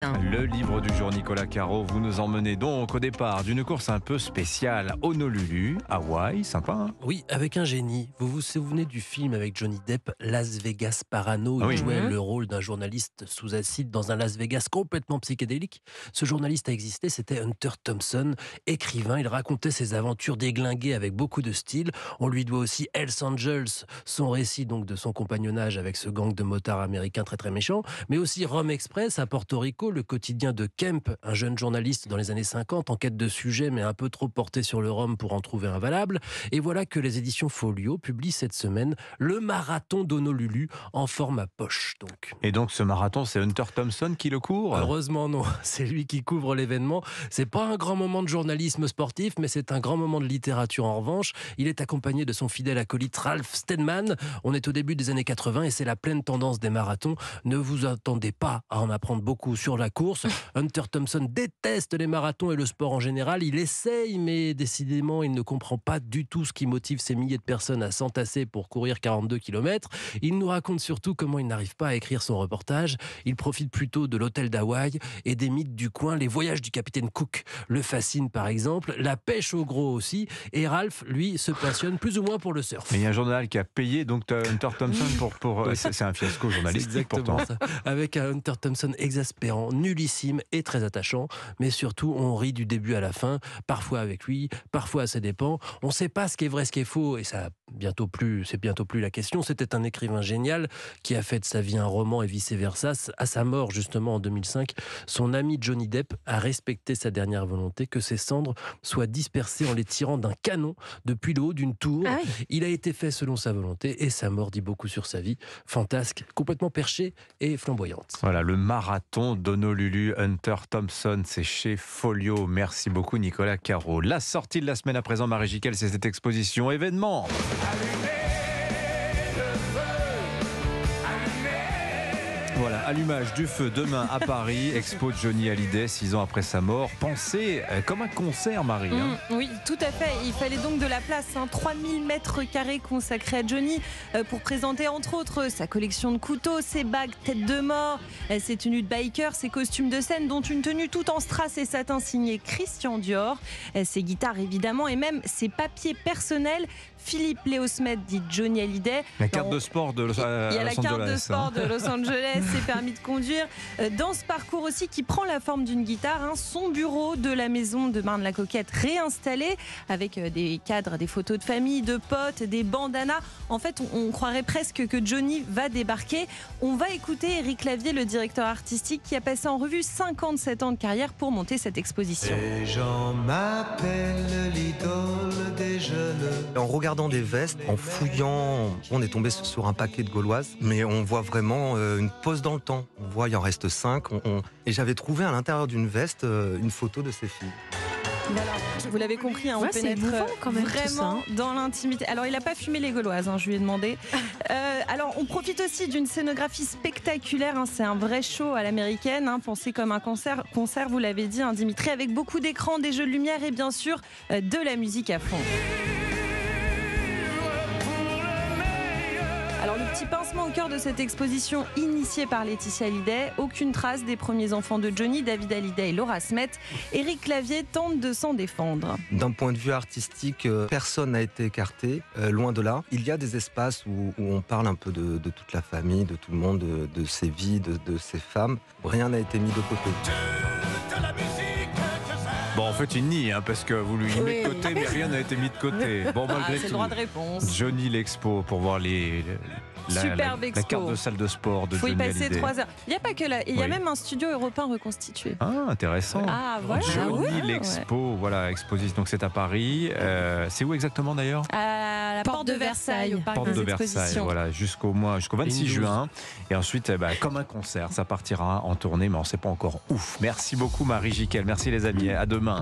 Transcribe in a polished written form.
Le livre du jour, Nicolas Caro, vous nous emmenez donc au départ d'une course un peu spéciale, Honolulu, Hawaï, sympa hein. Oui, avec un génie. Vous vous souvenez du film avec Johnny Depp, Las Vegas Parano? Il Oui. jouait le rôle d'un journaliste sous acide dans un Las Vegas complètement psychédélique. Ce journaliste a existé, c'était Hunter Thompson, écrivain. Il racontait ses aventures déglinguées avec beaucoup de style. On lui doit aussi Hells Angels, son récit donc de son compagnonnage avec ce gang de motards américains très très méchants, mais aussi Rome Express à Porto Rico, le quotidien de Kemp, un jeune journaliste dans les années 50 en quête de sujets mais un peu trop porté sur le rhum pour en trouver un valable. Et voilà que les éditions Folio publient cette semaine le marathon d'Honolulu en format poche. Et donc ce marathon, c'est Hunter Thompson qui le court? Heureusement non, c'est lui qui couvre l'événement. C'est pas un grand moment de journalisme sportif, mais c'est un grand moment de littérature en revanche. Il est accompagné de son fidèle acolyte Ralph Steadman. On est au début des années 80 et c'est la pleine tendance des marathons. Ne vous attendez pas à en apprendre beaucoup sur la course. Hunter Thompson déteste les marathons et le sport en général. Il essaye, mais décidément, il ne comprend pas du tout ce qui motive ces milliers de personnes à s'entasser pour courir 42 km. Il nous raconte surtout comment il n'arrive pas à écrire son reportage. Il profite plutôt de l'hôtel d'Hawaï et des mythes du coin. Les voyages du capitaine Cook le fascinent par exemple. La pêche au gros aussi. Et Ralph, lui, se passionne plus ou moins pour le surf. Mais il y a un journal qui a payé donc Hunter Thompson pour c'est un fiasco journalistique pourtant. Ça. Avec un Hunter Thompson exaspérant, nullissime et très attachant. Mais surtout, on rit du début à la fin, parfois avec lui, parfois à ses dépens. On ne sait pas ce qui est vrai, ce qui est faux, et ça c'est bientôt plus la question. C'était un écrivain génial qui a fait de sa vie un roman et vice-versa. À sa mort, justement, en 2005, son ami Johnny Depp a respecté sa dernière volonté, que ses cendres soient dispersées en les tirant d'un canon depuis le haut d'une tour. Ah oui. Il a été fait selon sa volonté et sa mort dit beaucoup sur sa vie. Fantasque, complètement perchée et flamboyante. Voilà, le marathon d'Honolulu, Hunter Thompson, c'est chez Folio. Merci beaucoup Nicolas Caro. La sortie de la semaine à présent, Marie Jiquel, c'est cette exposition événement. Voilà, allumage du feu demain à Paris, expo de Johnny Hallyday, 6 ans après sa mort. Pensez comme un concert, Marie. Oui, tout à fait. Il fallait donc de la place, 3000 mètres carrés consacrés à Johnny pour présenter entre autres sa collection de couteaux, ses bagues tête de mort, ses tenues de biker, ses costumes de scène, dont une tenue tout en strass et satin signée Christian Dior, ses guitares évidemment et même ses papiers personnels. Philippe Léosmet dit Johnny Hallyday. La carte de sport de Los Angeles. Il y a la carte de sport de Los Angeles, ses permis de conduire. Dans ce parcours aussi qui prend la forme d'une guitare, son bureau de la maison de Marne-la-Coquette réinstallé avec des cadres, des photos de famille, de potes, des bandanas. En fait, on croirait presque que Johnny va débarquer. On va écouter Éric Lavier, le directeur artistique, qui a passé en revue 57 ans de carrière pour monter cette exposition. Les gens m'appellent l'idole des jeunes. En regardant des vestes, en fouillant, on est tombé sur un paquet de gauloises, mais on voit vraiment une pause dans le temps. On voit, il en reste 5. Et j'avais trouvé à l'intérieur d'une veste une photo de ces filles. Alors, vous l'avez compris, on pénètre quand même, vraiment dans l'intimité. Alors, il n'a pas fumé les gauloises, je lui ai demandé. Alors, on profite aussi d'une scénographie spectaculaire. C'est un vrai show à l'américaine, pensé comme un concert, vous l'avez dit, Dimitri, avec beaucoup d'écrans, des jeux de lumière et bien sûr de la musique à fond. Alors le petit pincement au cœur de cette exposition initiée par Laetitia Hallyday, aucune trace des premiers enfants de Johnny, David Hallyday et Laura Smet. Éric Lavier tente de s'en défendre. D'un point de vue artistique, personne n'a été écarté, loin de là. Il y a des espaces où on parle un peu de toute la famille, de tout le monde, de ses vies, de ses femmes. Rien n'a été mis de côté. Bon, en fait, il nie, parce que vous lui mettez de côté, mais rien n'a été mis de côté. Bon, malgré c'est tout, le droit de réponse. Johnny l'expo pour voir Superbe la expo. carte de salle de sport de Faut Johnny y passer Hallyday. 3 heures. Il n'y a pas que là, il y a Oui. même un studio européen reconstitué. Ah, intéressant. Ah, voilà. Johnny Ouais. l'expo, voilà, exposition. Donc c'est à Paris. C'est où exactement d'ailleurs? À la porte de Versailles, au parc Porte de des Versailles, expositions. voilà, jusqu'au 26 12. juin. Et ensuite, comme un concert, ça partira en tournée, mais on ne sait pas encore où. Merci beaucoup Marie Jiquel, merci les amis, à demain.